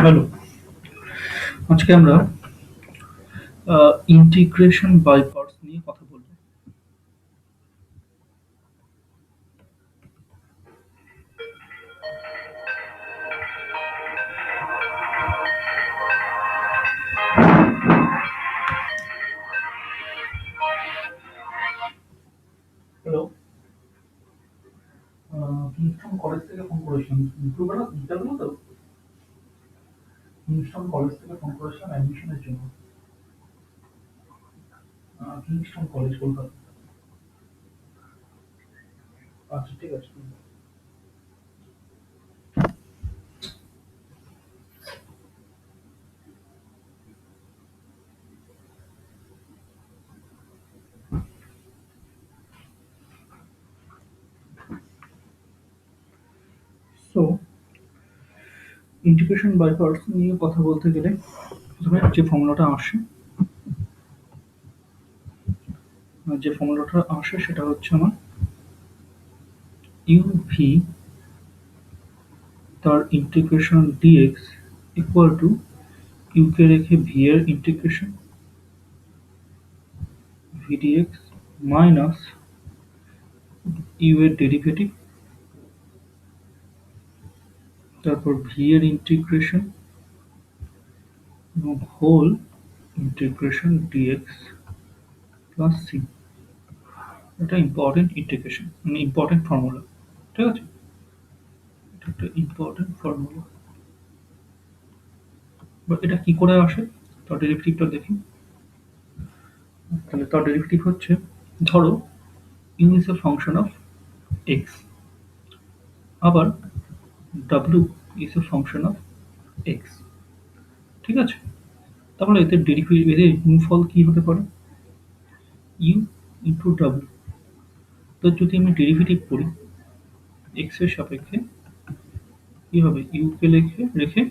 Hello, আজকে আমরা integration by parts নিয়ে কথা বলবো। হ্যালো, কিংস্টন কলেজ থেকে ফোন করেছিলাম। দুপুরবেলা ইন্টারভিউ তো কিংস্টন কলেজ থেকে ফোন করেছিলাম অ্যাডমিশনের জন্য। Kingston college Kolkata. আচ্ছা, ঠিক আছে। সো ইন্টিগ্রেশন বাই পার্টস নিয়ে কথা বলতে গেলে প্রথমে যে ফর্মুলাটা আসে সেটা হচ্ছে আমার ইউ ভি তার integration dx equal to u কে রেখে ভি এর integration v dx minus u এর ডেরিভেটিভ, তারপর ভি এর ইন্টিগ্রেশন এবং whole integration dx plus c. এটা ইম্পর্টেন্ট ইন্টিগ্রেশন, মানে ইম্পর্টেন্ট ফর্মুলা। ঠিক আছে, এটা একটা ইম্পর্টেন্ট ফর্মুলা। বাট এটা কি করে আসে তার ডেরিভেটিভটা দেখি। তাহলে তার ডেরিভেটিভ হচ্ছে, ধরো u is a function of x, আবার ডাব্লিউ is a function of x. ঠিক আছে, তাহলে এদের ডেরিভেটিভ, এদের গুণফল কি হতে পারে? ইউ ইন্টু ডাব্লিউ। তো যদি আমি ডেরিভেটিভ করি এক্স এর সাপেক্ষে, কি হবে? ইউ কে রেখে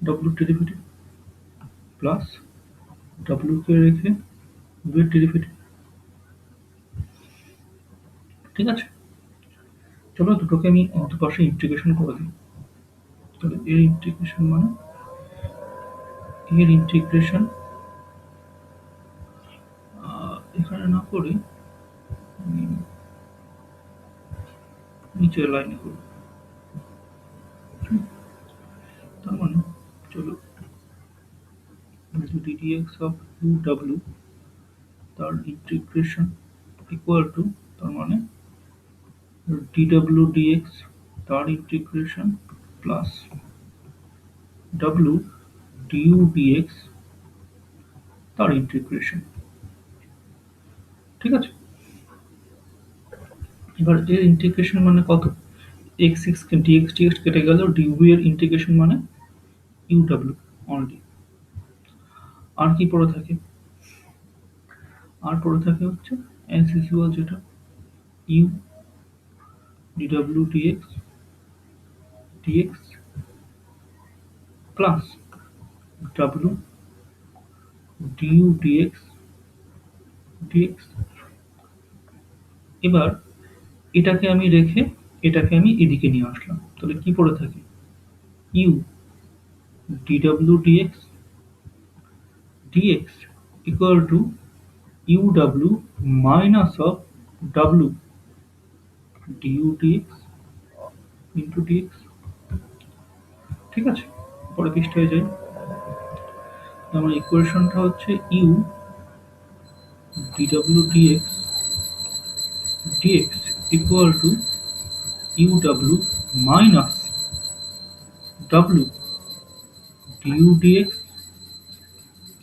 ডাব্লিউ ডেরিভেটিভ প্লাস ডাব্লিউ কে রেখে ইউ এর ডেরিভেটিভ। ঠিক আছে, চলো দুটোকে আমি দুপাশে ইন্টিগ্রেশন করে দিই। তাহলে এর ইন্টিগ্রেশন মানে এর ইন্টিগ্রেশন এখানে না করে নিচের লাইনে করব। তার মানে চলো ডিডিএক্স অফ ইউ ডাব্লিউ তার ইন্টিগ্রেশন ইকুয়াল টু, তার মানে ডিডাব্লিউ ডিএক্স তার ইন্টিগ্রেশন প্লাস ডাব্লিউ ডিউ ডিএক্স তার ইন্টিগ্রেশন। ঠিক আছে, এবার এর ইন্টিগ্রেশন মানে কত? এক্স এক্স ডিএক্স ডিএক্স কেটে গেল, ডিউ এর ইন্টিগ্রেশন মানে ইউ ডাব্লিউ অনলি। আর কি পড়ে থাকে? আর পড়ে থাকে হচ্ছে অ্যাজ ইউজুয়াল, যেটা you DW dx dx plus ডাব্লিউ ডিউ ডিএক্স ডিএক্স। এবার এটাকে আমি এদিকে নিয়ে আসলাম, তাহলে কি পড়ে থাকে? You DW dx dx equal to you W minus of W d u dx into dx. ঠিক আছে, পরে পৃষ্ঠায় যাই। আমার ইকুয়েশনটা হচ্ছে you DW dx dx equal to you W minus W d u dx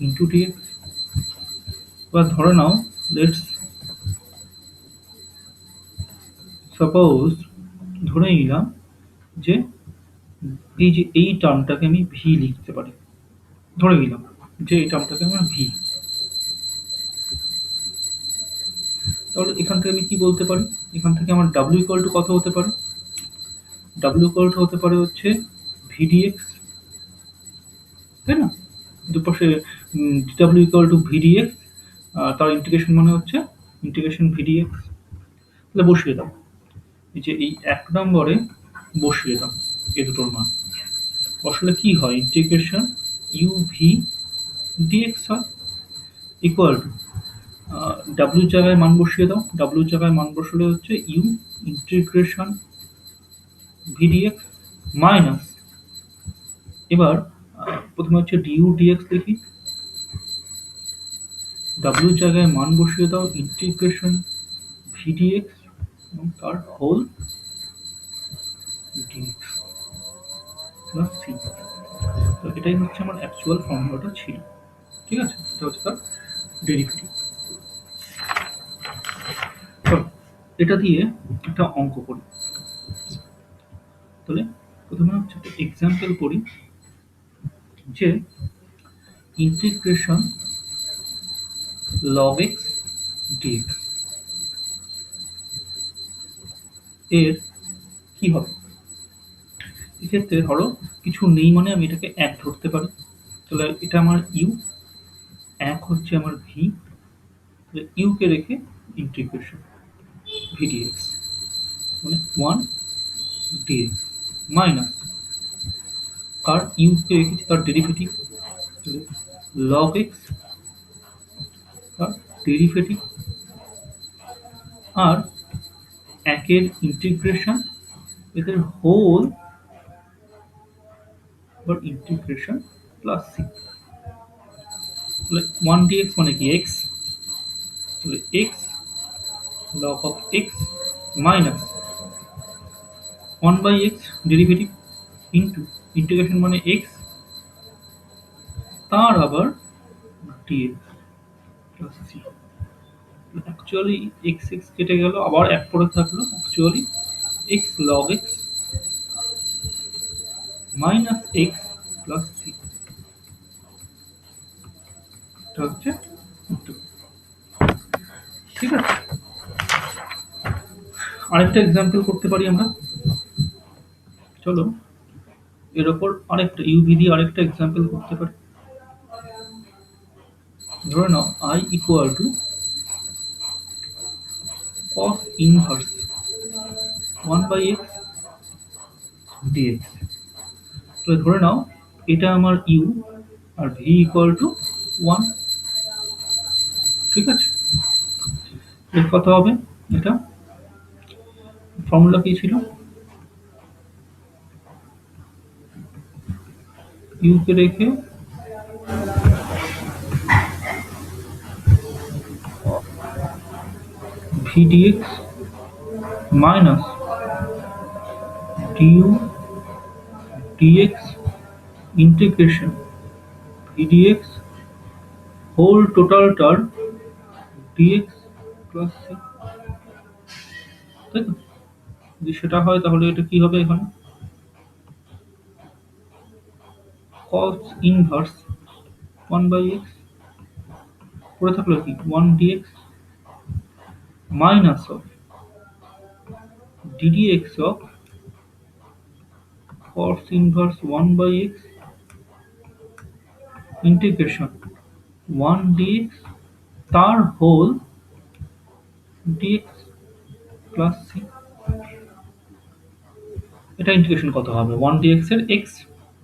into dx. এবার ধরে নাও, লেটস সাপোজ, ধরে নিলাম যে এই টার্মটাকে আমি ভি লিখতে পারি। ধরে নিলাম যে এই টার্মটাকে আমার ভি। তাহলে এখান থেকে আমি কি বলতে পারি? এখান থেকে আমার ডাব্লিউ ইকুয়াল টু কত হতে পারে? ডাব্লিউ ইকুয়াল টু হতে পারে হচ্ছে ভিডিএক্স, তাই না? দুপাশে ডাব্লিউ ইকুয়াল টু ভিডিএক্স, তার ইন্টিগ্রেশন মানে হচ্ছে ইন্টিগ্রেশন ভিডিএক্স। তাহলে বসিয়ে দাও, এই যে এই 1 নম্বরে বসিয়ে দাও এই দুটোর মান। বসালে কি হয়, ইন্টিগ্রেশন ইউ ভি ডিএক্স হয় ইকুয়াল টু ডাব্লিউ জায়গায় মান বসিয়ে দাও, ডাব্লিউ জায়গায় মান বসালে হচ্ছে ইউ ইন্টিগ্রেশন ভিডিএক্স মাইনাস, এবার প্রথমে হচ্ছে ডিউ ডিএক্স লিখি, ডাব্লিউ জায়গায় মান বসিয়ে দাও ইন্টিগ্রেশন ভিডিএক্স এবং তার হোল ডিএক্স প্লাস সি। তো এটাই হচ্ছে আমার অ্যাকচুয়াল ফর্মুলাটা ছিল। ঠিক আছে, এটা হচ্ছে তার ডেরিভেটিভ। এটা দিয়ে একটা অঙ্ক করি। তাহলে প্রথমে হচ্ছে একটা এক্সাম্পল করি যে ইন্টিগ্রেশন log x dx এর কি হবে। এক্ষেত্রে ধরো কিছু নেই মানে আমি এটাকে এক ধরতে পারি। তাহলে এটা আমার ইউ, এক হচ্ছে আমার ভি, ইউ কে রেখে ইন্টিগ্রেশন ভি ডিএক্স মানে 1 ডিএক্স মাইনাস, আর ইউ কে রেখেছি তার ডেরিভেটিভ log x তার ডেরিভেটিভ, আর একের ইন্টিগ্রেশন এদের হোল বা ইন্টিগ্রেশন প্লাস সি। তাহলে 1 dx মানে কি x, তাহলে x log of x minus 1 by x derivative into integration মানে x তার আবার dx plus c. Actually x x কেটে গেল, আবার এক পরে থাকলো, actually x log x minus x plus c. এটা হচ্ছে উত্তর। ঠিক আছে, আরেকটা এক্সাম্পল করতে পারি আমরা। চলো এর ওপর আরেকটা ইউভি দিয়ে আরেকটা এক্সাম্পল করতে পারি। ধরে নাও i equal to cos inverse 1 by x d x. তাহলে ধরে নাও এটা আমার ইউ আর ভি ইকুয়াল টু 1। ঠিক আছে, এর কথা হবে এটা ফর্মুলা কি ছিল, ইউ কে রেখে v dx minus du dx integration v dx whole টোটালটার ডিএক্স প্লাস সি। তাই তো, যদি সেটা হয় তাহলে এটা কি হবে, এখানে cos ইনভার্স 1 বাই এক্স পড়ে থাকলো কি 1 d x minus of ddx of cos inverse 1 by x integration 1 dx তার হোল dx প্লাস c। এটা ইন্টিগ্রেশন কত হবে 1 dx এর x,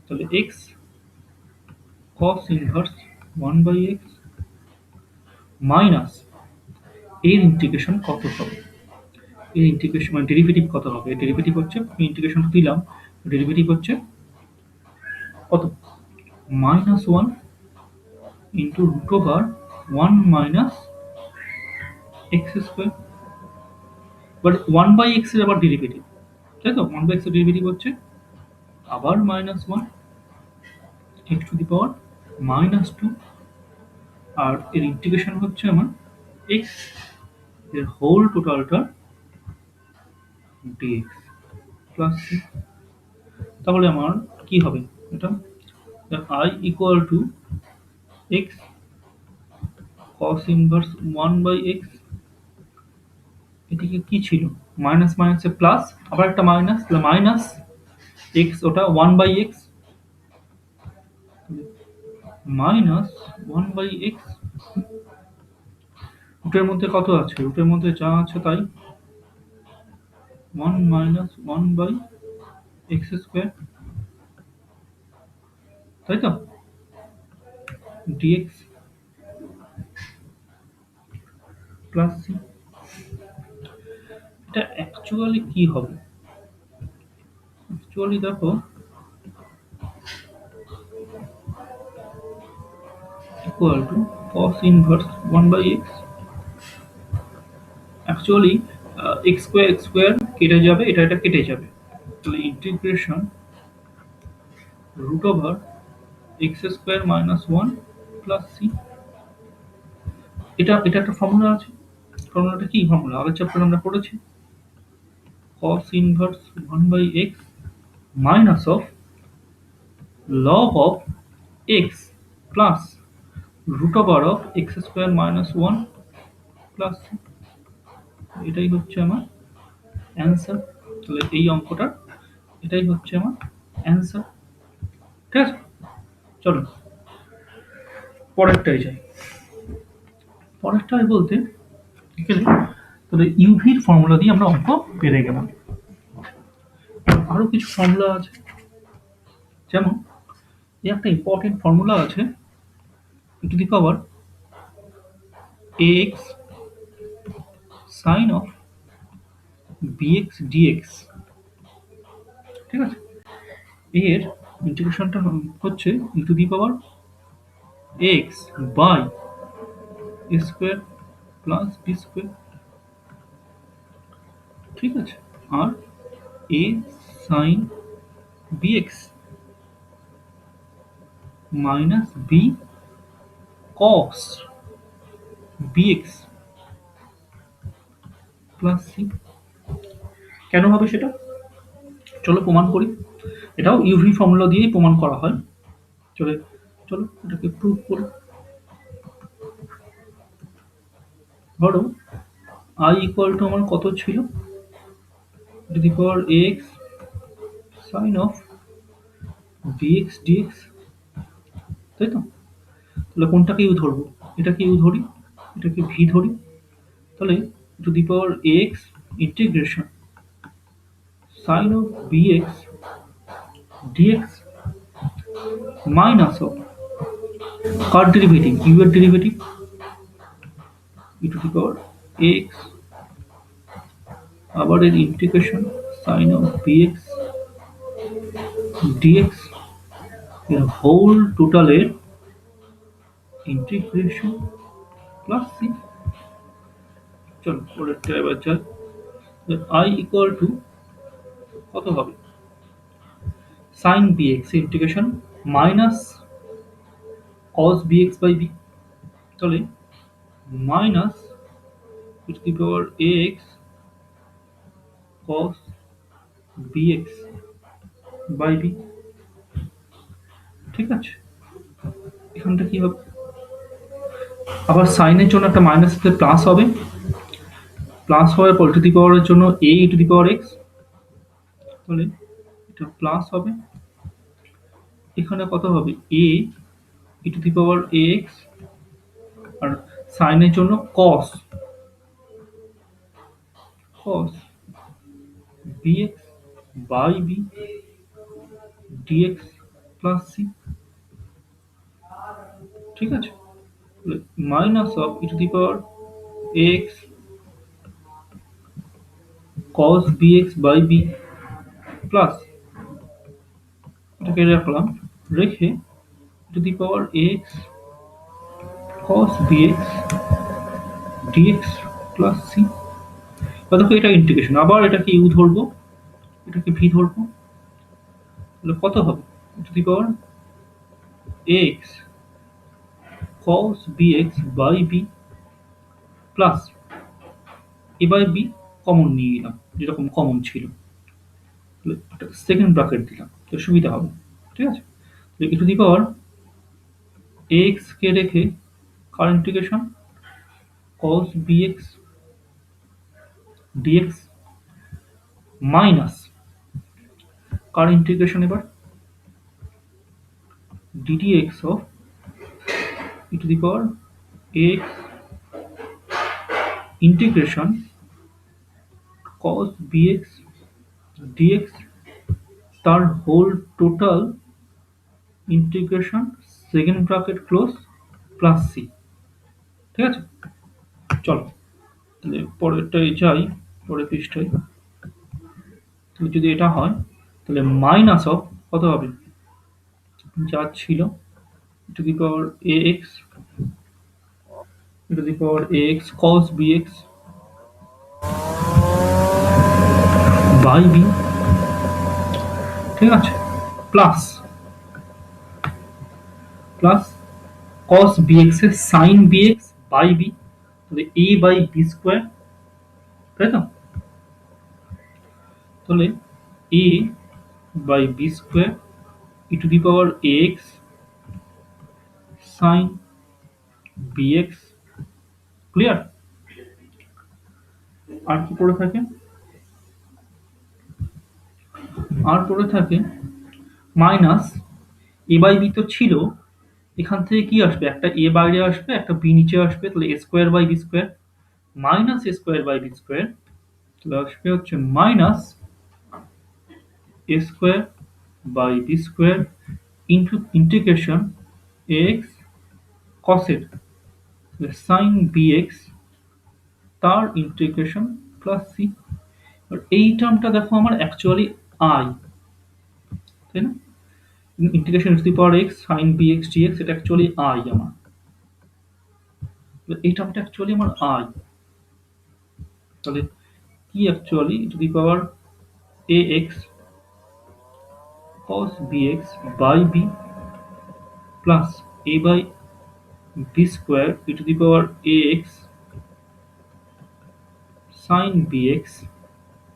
তাহলে x cos inverse 1 by x minus এর ইন্টিগ্রেশন কত হবে, এর ইন্টিগ্রেশন মানে ডেরিভেটিভ কত হবে, ডেরিভেটিভ হচ্ছে ইন্টিগ্রেশন দিলাম, ডেরিভেটিভ হচ্ছে কত minus 1 into root over 1 minus x square, but 1 by x এর আবার ডেরিভেটিভ, তাই তো 1 বাই এক্স এর ডেরিভেটিভ হচ্ছে আবার minus 1 x to the power minus 2, আর এর ইন্টিগ্রেশন হচ্ছে আমার এক্স এর হোল টোটালটা ডিএক্স প্লাস সি। তাহলে আমার কি হবে, এটা I equal to x cos inverse 1 by x, এদিকে কি ছিল মাইনাস মাইনাসে প্লাস, আবার একটা মাইনাস, তাহলে মাইনাস এক্স ওটা 1 by x minus 1 by x, রুটের মধ্যে কত আছে, রুটের মধ্যে যা আছে তাই 1 মাইনাস 1 বাই এক্স স্কোয়ার তাই তো? dx প্লাস সি, এটা অ্যাকচুয়ালি কি হবে? অ্যাকচুয়ালি দেখো, equal to cos inverse 1 by x. Actually x square কেটে যাবে, এটা কেটে যাবে, তাহলে integration root over x square minus one plus c. এটা একটা ফর্মুলা আছে। ফর্মুলাটা কি ফর্মুলা? আগের চ্যাপ্টার আমরা পড়েছি, cos inverse 1 by x minus of log of x plus root over of x square minus 1 plus c। এটাই হচ্ছে আমার অ্যান্সার। তাহলে এই অঙ্কটার এটাই হচ্ছে আমার অ্যান্সার। ঠিক আছে, চলো পরেরটাই যাই। পরেরটাই বলতে গেলে তাহলে ইউভির ফর্মুলা দিয়ে আমরা অঙ্ক পেরে গেলাম। আরো কিছু ফর্মুলা আছে, যেমন এই একটা ইম্পর্টেন্ট ফর্মুলা আছে, two the power ax sin of bx dx। ঠিক আছে, এর ইন্টিগ্রেশনটা হচ্ছে e to the power x by a square plus b square. ঠিক আছে, আর a sine bx minus b cos bx plus c. কেন হবে সেটা চলো প্রমাণ করি। এটাও ইউভি ফর্মুলা দিয়েই প্রমাণ করা হয়। চলে চলো এটাকে প্রুভ করি। ধরো আই ইকুয়াল টু আমার কত ছিল, to the power x sine of bx dx, তাই তো? তাহলে কোনটাকে ইউ ধরবো? এটাকে ইউ ধরি, এটাকে ভি ধরি। তাহলে to the power x integration sine of bx dx minus of কার ডেরিভেটিভ, ইউ এর derivative, e to the power x, আবার এর integration sine of bx dx, এর হোল টোটালের ইন্টিগ্রেশন প্লাস সি। চলো পরেরটা এবার যাই। আই ইকুয়াল টু কত হবে, sine bx integration minus cos bx by b. তাহলে minus to the power x cos bx by b. ঠিক আছে, এখানটা কি হবে, আবার সাইনের জন্য একটা মাইনাস সাথে প্লাস হবে, প্লাস হওয়ার পর টু দি পাওয়ারের জন্য এ টু দি পাওয়ার এক্স, তাহলে এটা প্লাস হবে। এখানে কত হবে, এ ই টু দি পাওয়ার এক্স, আর সাইনের জন্য cos cos bx by b dx plus c. ঠিক আছে, minus of e to the power x cos bx by b plus এটাকে রাখলাম, রেখে to the power x cos bx dx plus c। দেখো এটা ইন্টিগ্রেশন, আবার এটাকে ইউ ধরবো, এটাকে ভি ধরবো, তাহলে কত হবে, to the power x cos bx by b plus a by b common নিয়ে নিলাম, যেরকম কমন ছিল, সেকেন্ড ব্র্যাকেট দিলাম তো সুবিধা হবে। ঠিক আছে, ই টু দি পাওয়ার এক্স কে রেখে কার integration cos bx dx minus কার ইন্টিগ্রেশন এবার ddx of e to the power x integration cos bx dx তার whole total integration second bracket close plus c. ঠিক আছে, চলো তাহলে পরেরটায় যাই। পরের পৃষ্ঠায় তাহলে যদি এটা হয় তাহলে মাইনাস অফ কত হবে, যা ছিল to the power a x to the power a x cos b x by b. ঠিক আছে, প্লাস প্লাস cos bx এর sin bx বাই বি, তাহলে a বাই বি স্কোয়ার, তাই তো? তাহলে a by b square e to the power ax sin bx। Clear? আর কি পড়ে থাকে? আর পড়ে থাকে মাইনাস এ বাই বি তো ছিল, এখান থেকে কি আসবে, একটা এ বাইরে আসবে একটা বি নিচে আসবে, তাহলে a square by b square minus a square by b square, তাহলে আসবে হচ্ছে minus a square by b square into integration x কসের সাইন বি এক্স তার ইন্টিগ্রেশন প্লাস সি। আর এই টার্মটা দেখো আমার অ্যাকচুয়ালি আই, তাই না? Integration to the power x sine b x dx এটা অ্যাকচুয়ালি আই আমার, এই টার্মটা অ্যাকচুয়ালি আমার আই। তাহলে কি actually to the power a x cos bx by b plus a by b square e to the power ax sin bx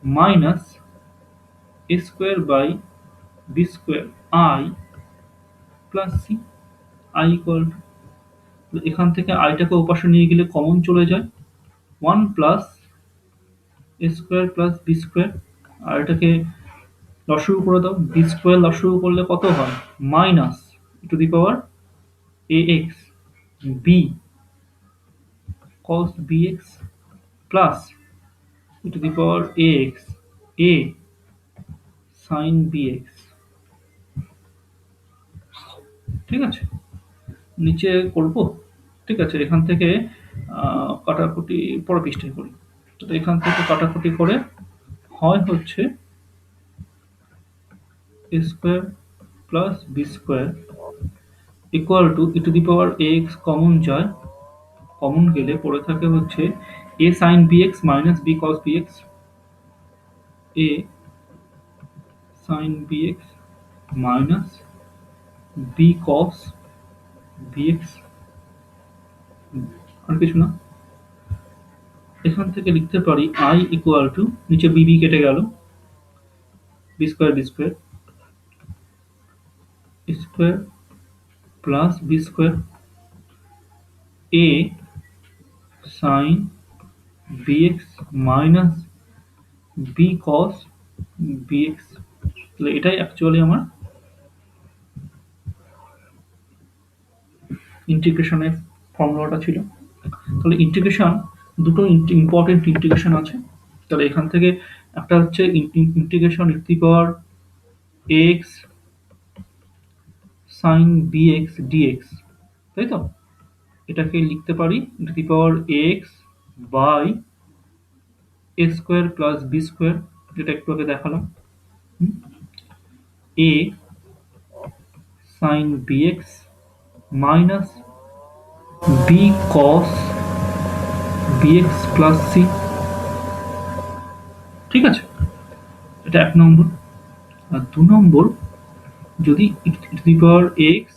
minus a square by b square I plus c I equal to, এখান থেকে আইটাকে ওপাশে নিয়ে গেলে common চলে যায়, 1 plus a square plus b square, আর এটাকে লসাগু করে দাও, বি স্কোয়ার লসাগু করলে কত হয়, minus to the power a x b cos bx plus e to the power ax a sin bx। ঠিক আছে, নিচে করব। ঠিক আছে, এখান থেকে কাটাকুটি পরের পৃষ্ঠায় করি। তো এখান থেকে কাটাকুটি করে হয় হচ্ছে a square plus b square equal to e to the power x common যায়, কমন গেলে পড়ে থাকে হচ্ছে a sin bx minus b cos bx a sin bx minus b cos bx, আর কিছু না। এখান থেকে লিখতে পারি i ইকুয়াল টু, নিচে বি বি কেটে গেল, b square square plus b square a sine bx minus b cos bx. তাহলে এটাই অ্যাকচুয়ালি আমার ইন্টিগ্রেশনের ফর্মুলাটা ছিল। তাহলে ইন্টিগ্রেশন দুটো ইম্পর্টেন্ট ইন্টিগ্রেশন আছে। তাহলে এখান থেকে একটা হচ্ছে integration e to the power x sine bx dx, তাই তো? এটাকে লিখতে পারি to the power x by a square plus b square, যেটা একটু আগে দেখালাম, a sine bx minus b cos bx plus c. ঠিক আছে, এটা এক নম্বর। আর দু নম্বর, যদি টু দি পাওয়ার এক্স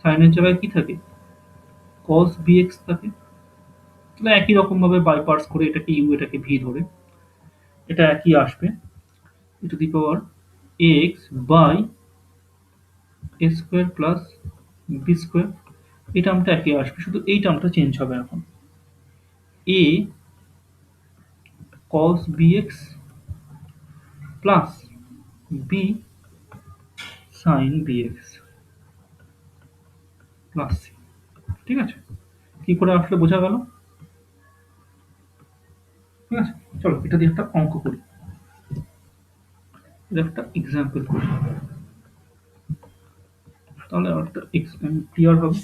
সাইনের জায়গায় কি থাকে, কস বিএক্স থাকে, তাহলে একই রকম ভাবে বাই পার্টস করে এটাকে ইউ এটাকে ভি ধরে এটা একই আসবে, e to the power x by a square plus b square, এই টার্মটা একই আসবে, শুধু এই টার্মটা চেঞ্জ হবে এখন, a cos bx plus b sin bx plus c. ঠিক আছে, কি করে আসলে বোঝা গেল? ঠিক আছে, চলো এটা দিয়ে একটা অঙ্ক করি, এটা একটা এক্সাম্পল করি। তাহলে একটা ক্লিয়ার হবে।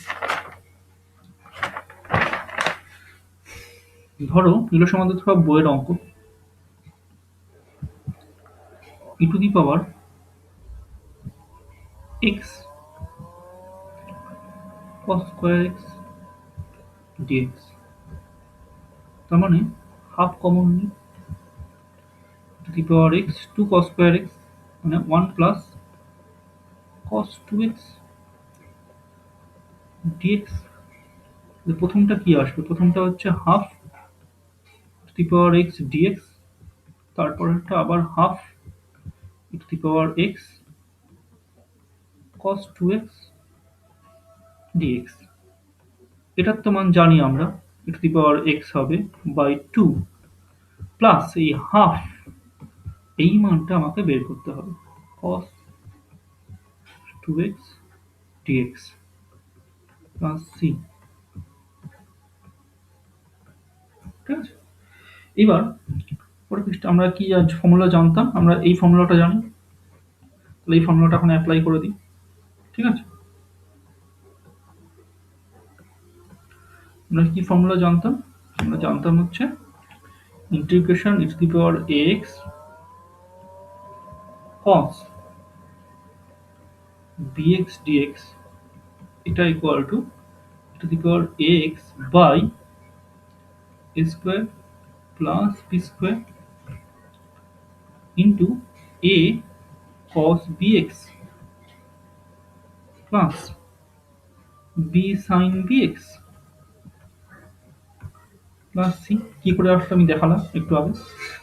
ধরো এগুলো আমাদের সব বইয়ের অঙ্ক। E to the power x cos square x dx, তার মানে হাফ কমন নিই, to the power x two cos square x মানে one plus cos two x dx. প্রথমটা কি আসবে? প্রথমটা হচ্ছে half to the power x dx, তারপরেরটা আবার half to the power x cos two x dx. এটার তো মান জানি আমরা, টু দি পাওয়ার এক্স হবে বাই টু প্লাস এই হাফ, এই মানটা আমাকে বের করতে হবে, cos 2x dx plus c. ঠিক আছে, এবার পরে পৃষ্ঠা আমরা কি ফর্মুলা জানতাম, আমরা এই ফর্মুলাটা জানি, তাহলে এই ফর্মুলাটা এখন অ্যাপ্লাই করে দিই। ঠিক আছে, আমরা কি ফর্মুলা জানতাম? আমরা জানতাম হচ্ছে integration e to the power x cos bx dx এটা equal to the power ax by a square plus b square into a cos bx plus b sin bx plus c. কি করে আসলে আমি দেখালাম একটু আগে।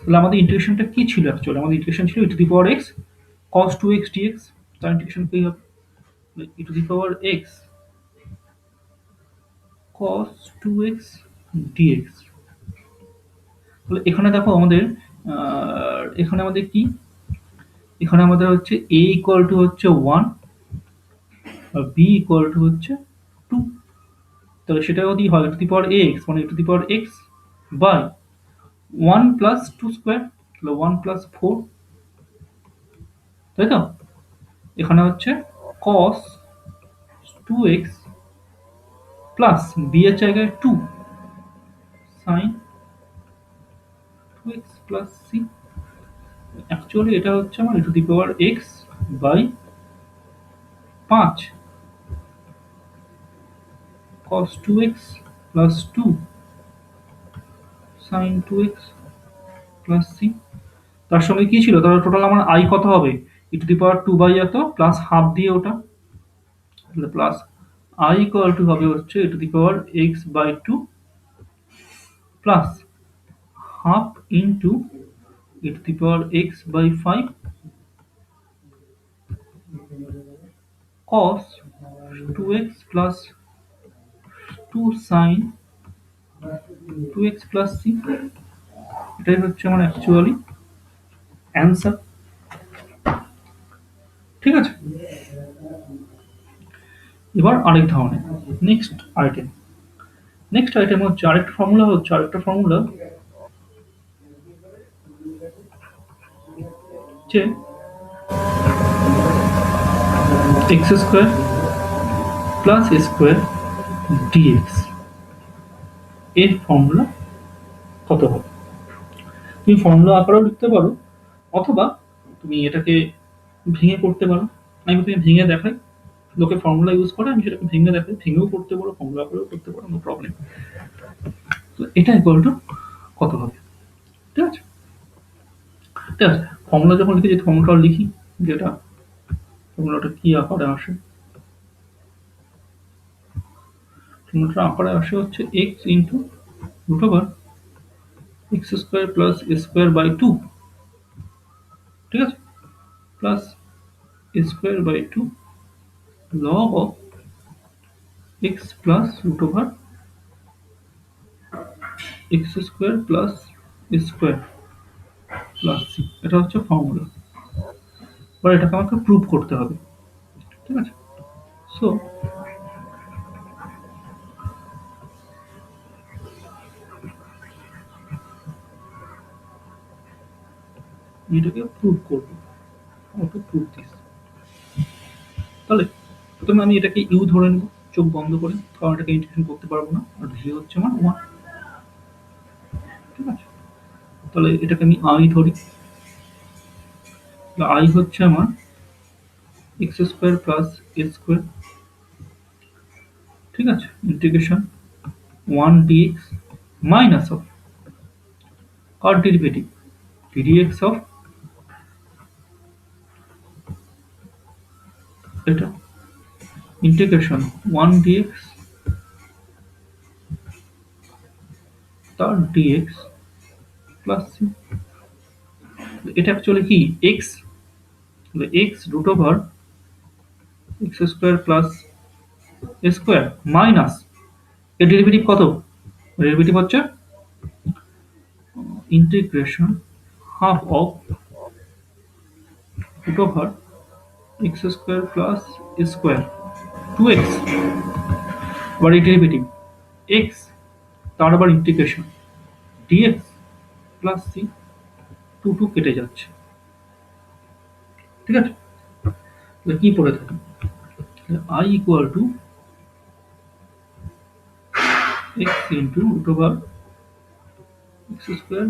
তাহলে আমাদের ইন্টিগ্রেশনটা কি ছিল? অ্যাকচুয়ালি আমাদের ইন্টিগ্রেশন ছিল e to the power x cos 2x dx, তার ইন্টিগ্রেশন কি হবে? E to the power x cos 2x dx। তাহলে এখানে দেখো আমাদের এখানে আমাদের কি, এখানে আমাদের হচ্ছে a ইকুয়াল টু হচ্ছে 1 আর b ইকুয়াল টু হচ্ছে 2। তাহলে সেটা যদি হয় টু দি পাওয়ার x মানে to the power x by 1 plus 2 square, তাহলে 1 প্লাস 4, তাই তো? এখানে হচ্ছে cos 2x প্লাস b এর জায়গায় 2 sin 2x plus c। Actually এটা হচ্ছে আমার to the power x by 5 cos 2x plus 2 sin 2x plus c। তার সঙ্গে কি ছিল? তাহলে টোটাল আমার আই কত হবে? E to the power 2 by এত প্লাস হাফ দিয়ে ওটা, তাহলে প্লাস আই ইকুয়াল টু হবে হচ্ছে e to the power x by 2 plus half into e to the power x by 5 cos 2x plus 2 sin 2x plus c। এটাই হচ্ছে আমার actually answer. ঠিক আছে, এবার আরেক ধরনের নেক্সট আইটেম হচ্ছে আরেকটা ফর্মুলা যে x square plus square dx এর ফর্মুলা কত হবে? তুমি ফর্মুলা আকারেও লিখতে পারো, অথবা তুমি এটাকে ভেঙে করতে পারো। আমি তুমি ভেঙে দেখাই, লোকে ফর্মুলা ইউজ করে, আমি সেটাকে ভেঙে দেখাই, ভেঙেও করতে পারো ফর্মুলা করেও করতে পারো, নো প্রবলেম। তো এটা ইকুয়াল টু কত হবে? ঠিক আছে, ঠিক আছে, ফর্মুলা যখন লিখি, যে ফর্মুলাটা লিখি, যেটা ফর্মুলাটা কি আকারে আসে, ফর্মুলাটা আকারে আসে হচ্ছে x into root over x square plus square by 2, ঠিক আছে, plus square by 2 log of x plus root over x square plus square plus c. এটা হচ্ছে ফর্মুলা। এবার এটাকে আমাকে প্রুভ করতে হবে। ঠিক আছে, সো এটাকে প্রুভ করবো, হাউ টু প্রুভ দিস। তাহলে প্রথমে আমি এটাকে ইউ ধরে নেব চোখ বন্ধ করে, কারণ এটাকে ইন্টিগ্রেশন করতে পারবো না, আর ভি হচ্ছে আমার ওয়ান। ঠিক আছে, তাহলে এটাকে আমি আই ধরি। আই হচ্ছে আমার x square plus a square. ঠিক আছে, integration one dx minus of কার ডেরিভেটিভ ডিএক্স অফ এটা, ইন্টিগ্রেশন ওয়ান ডিএক্স তার ডিএক্স প্লাস সি। এটা অ্যাকচুয়ালি কি এক্স, তাহলে x root over x square plus a square minus এর ডেরিভেটিভ কত, ডেরিভেটিভ হচ্ছে integration half of root over x square plus square to x, আবার এই ডেরিভেটিভ এক্স তার আবার integration dx plus c, two two কেটে যাচ্ছে। ঠিক আছে, তাহলে কি পড়ে থাকে, I equal to x into root over x square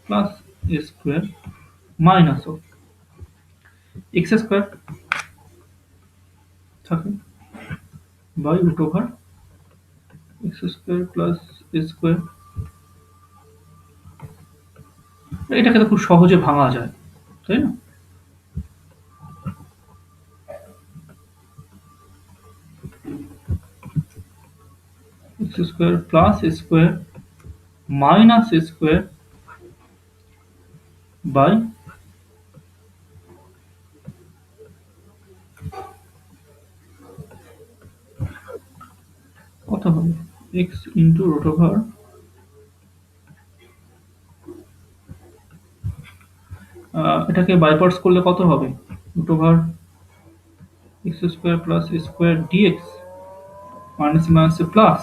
plus a square minus of x square থাকে by root over x square plus a square. এটাকে তো খুব সহজে ভাঙা যায়, তাই না? X square plus square minus square by কত হবে এক্স ইন্টু রুট ওভার, এটাকে বাই পার্টস করলে কত হবে, root over x square plus square dx minus minus plus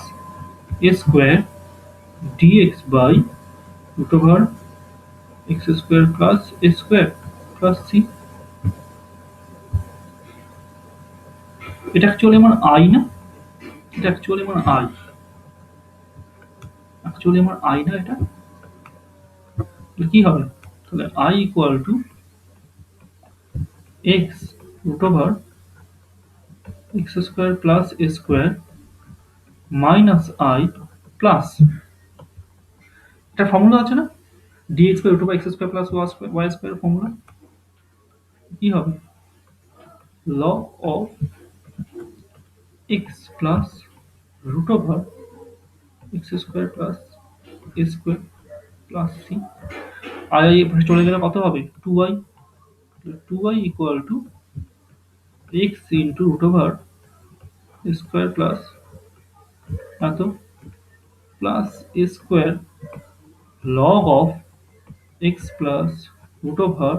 a square dx by root over x square plus a square plus c. এটা actually আমার I না, এটা actually আমার I, actually আমার আই না এটা, কি হবে, তাহলে I equal to x root over x square plus a square minus I plus, এটা ফর্মুলা আছে না, dx by root over x square plus y square formula, কি হবে log of x plus root over x square plus a square plus c. I I পাশে চলে গেলে কত হবে two y, two y equal to x into root over square plus এত plus a square log of x plus root over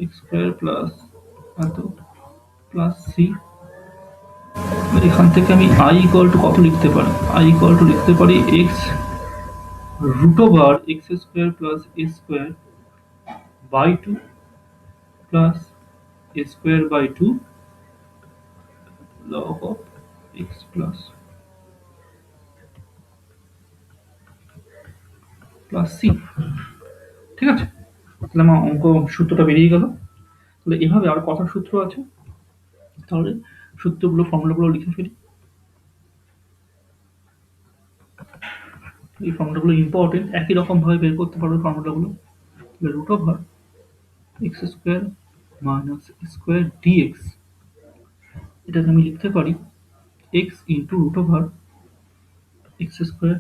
x square plus এত plus c. এখান থেকে আমি আই ইকুয়াল টু কত লিখতে পারি, আই ইকুয়াল টু লিখতে পারি x root over x square plus a square by two plus a square by two log of x plus plus c. ঠিক আছে, তাহলে আমার অঙ্ক সূত্রটা বেরিয়ে গেল। তাহলে এভাবে আর কথার সূত্র আছে, তাহলে সূত্রগুলো ফর্মুলাগুলো লিখে ফেলি। এই ফর্মুলাগুলো ইম্পর্টেন্ট, একই রকম ভাবে বের করতে পারবে ফর্মুলাগুলো। Root over x square minus square dx, এটাকে আমি লিখতে পারি x into root over x square,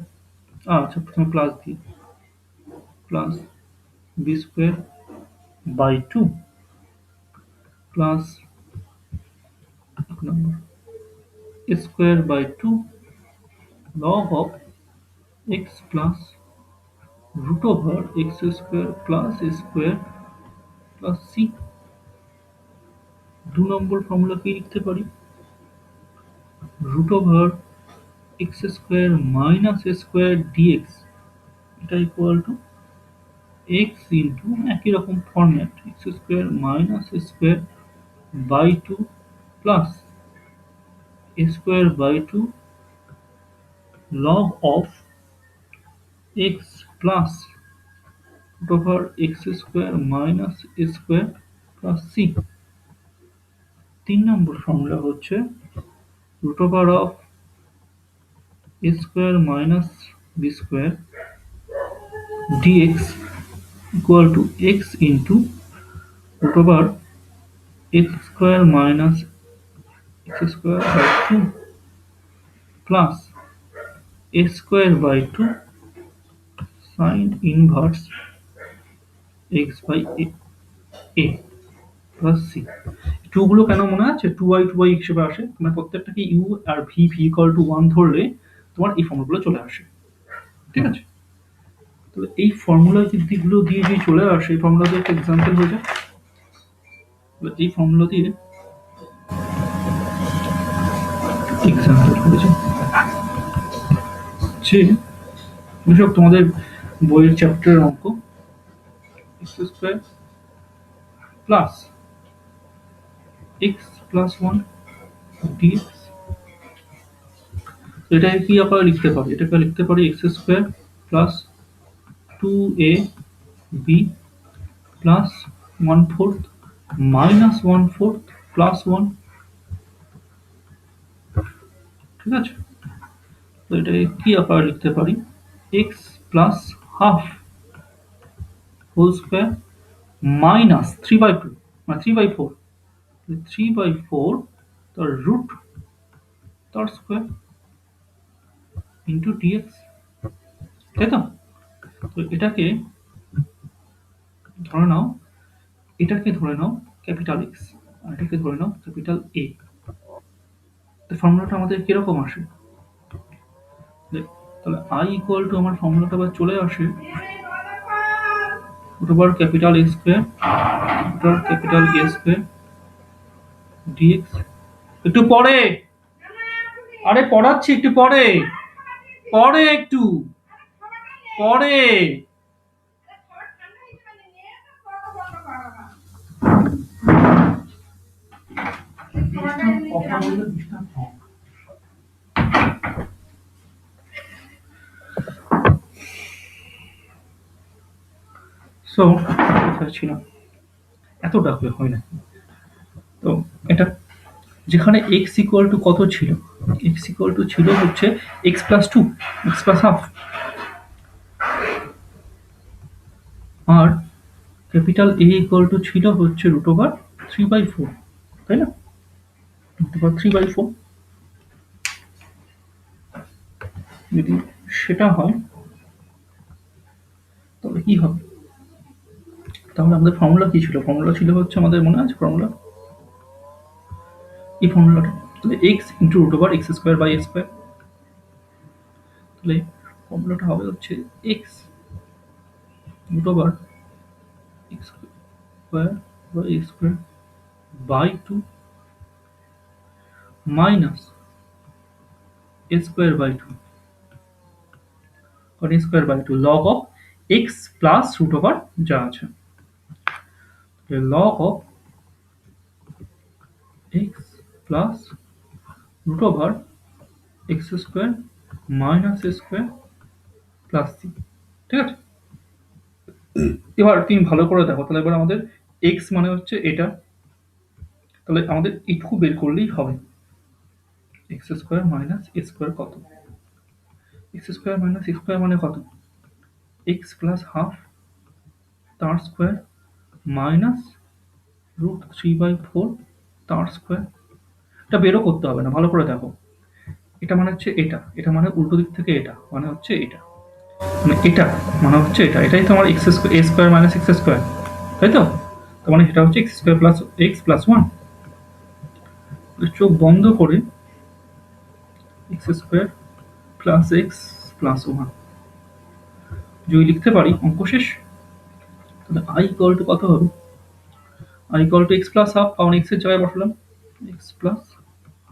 আচ্ছা প্রথমে প্লাস দিই, plus b square by two plus এক নম্বর square by two log of x plus root over x square plus square plus c. দু নম্বর ফর্মুলাকে লিখতে পারি root over x square minus square dx, এটা ইকুয়াল টু এক্স ইন্টু একই রকম format x square minus square by two plus a square by 2 log of x plus root over x square minus a square plus c। 3 number formula হচ্ছে root over of a square minus b square dx equal to x into root over x square minus x square by 2 plus a square by 2 sine inverse x by a plus c। Two গুলো কেন মনে আছে? Two by হিসেবে আসে, মানে প্রত্যেকটাকে u আর v equal to 1 ধরলে তোমার এই ফর্মুলাগুলো চলে আসে। ঠিক আছে, তো এই ফর্মুলা দিকগুলো দিয়ে যে চলে আসে, এই ফর্মুলা দিয়ে একটা এক্সাম্পল হয়ে যায়। এই ফর্মুলা দিয়ে এক্সাম্পল হয়ে যায় যে কৃষক তোমাদের বইয়ের চ্যাপ্টারের অঙ্ক x square plus x plus 1 dx. এটাকে কি আকারে লিখতে পারি? এটাকে লিখতে পারি x square plus 2ab plus 1/4 minus 1/4 plus 1। ঠিক আছে, তো এটাকে কি আকারে লিখতে পারি? X plus half whole square minus 3/2 মানে 3/4, 3/4 তার রুট তার স্কোয়ার ইন্টু ডিএক্স। তাই তো? তো এটাকে ধরে নাও, এটাকে ধরে নাও ক্যাপিটাল এক্স আর এটাকে ধরে নাও ক্যাপিটাল এ। তো ফর্মুলাটা আমাদের কিরকম আসে? তাহলে আই ইকুয়াল টু আমার ফর্মুলাটা আবার চলে আসে root over capital x square root capital a square dx. একটু পরে, আরে পড়াচ্ছি, একটু পরে, পরে একটু পরে। সো ছিলাম এত ডাকবে হয় না। তো এটা যেখানে এক্স ইকুয়াল টু কত ছিল? এক্স ইকুয়াল টু ছিল হচ্ছে x plus 2, x plus half, আর ক্যাপিটাল এ ইকুয়াল টু ছিল হচ্ছে রুট ওভার 3/4, তাই না? রুট ওভার 3/4 যদি সেটা হয় তাহলে কি হবে? তাহলে আমাদের ফর্মুলা কি ছিল? ফর্মুলা ছিল হচ্ছে, আমাদের মনে আছে ফর্মুলা? এই ফর্মুলাটা তাহলে x into root over x square by x square. তাহলে ফর্মুলাটা হবে হচ্ছে x root over x square by x square by 2 minus a square by 2 আর a square by 2 log of x plus root over যা আছে, log of x plus root over x square minus a square plus c। ঠিক আছে, এবার তুমি ভালো করে দেখো, তাহলে এবার আমাদের x মানে হচ্ছে এটা, তাহলে আমাদের এইটুকু বের করলেই হবে। x square minus a square কত? x square minus a square মানে কত? x প্লাস হাফ তার স্কোয়ার মাইনাস রুট 3/4 তার স্কোয়ার। এটা বেরও করতে হবে না, ভালো করে দেখো। এটা মানে হচ্ছে এটা, এটা মানে উল্টো দিক থেকে এটা মানে হচ্ছে এটা, মানে এটা মানে হচ্ছে এটা, এটাই তো আমার x square, a square minus x square, তাই তো? তার মানে এটা হচ্ছে x square plus x plus 1। চোখ বন্ধ করে x square plus x plus 1 যদি লিখতে পারি, অঙ্ক শেষ। তাহলে আই ইকুয়াল টু কত হবে? I equal to x plus half, কারণ এক্স এর জায়গায় বসালাম এক্স প্লাস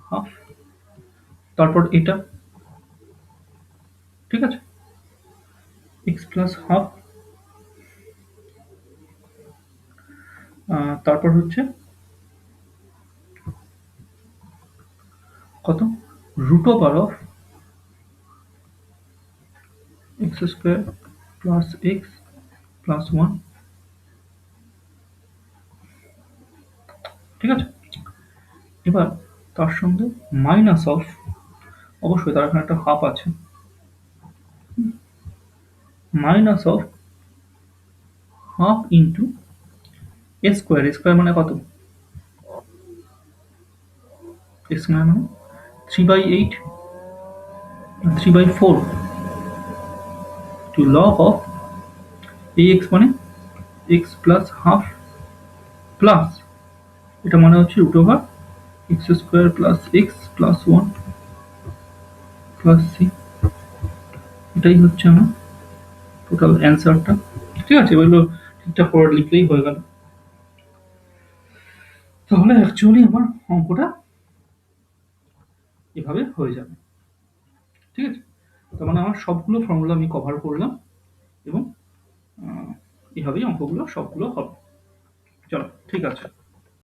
হাফ, তারপর এটা, ঠিক আছে, এক্স প্লাস হাফ, তারপর হচ্ছে কত root over of x square plus x plus one. ঠিক আছে, এবার তার সঙ্গে মাইনাস অফ, অবশ্যই তার এখানে একটা হাফ আছে, minus of half into a square. A square মানে কত? এ স্কোয়ার মানে 3/8, 3/4 টু লগ অফ এই এক্স মানে এক্স প্লাস হাফ প্লাস এটা মানে হচ্ছে root over x square plus x plus one plus c. এটাই হচ্ছে আমার টোটাল অ্যান্সারটা। ঠিক আছে, এগুলো ঠিকঠাক করে লিখলেই হয়ে গেল। তাহলে অ্যাকচুয়ালি আমার অঙ্কটা এভাবে হয়ে যাবে। ঠিক আছে, তার মানে আমার সবগুলো ফর্মুলা আমি কভার করলাম এবং এভাবেই অঙ্কগুলো সবগুলো হবে। চলো, ঠিক আছে।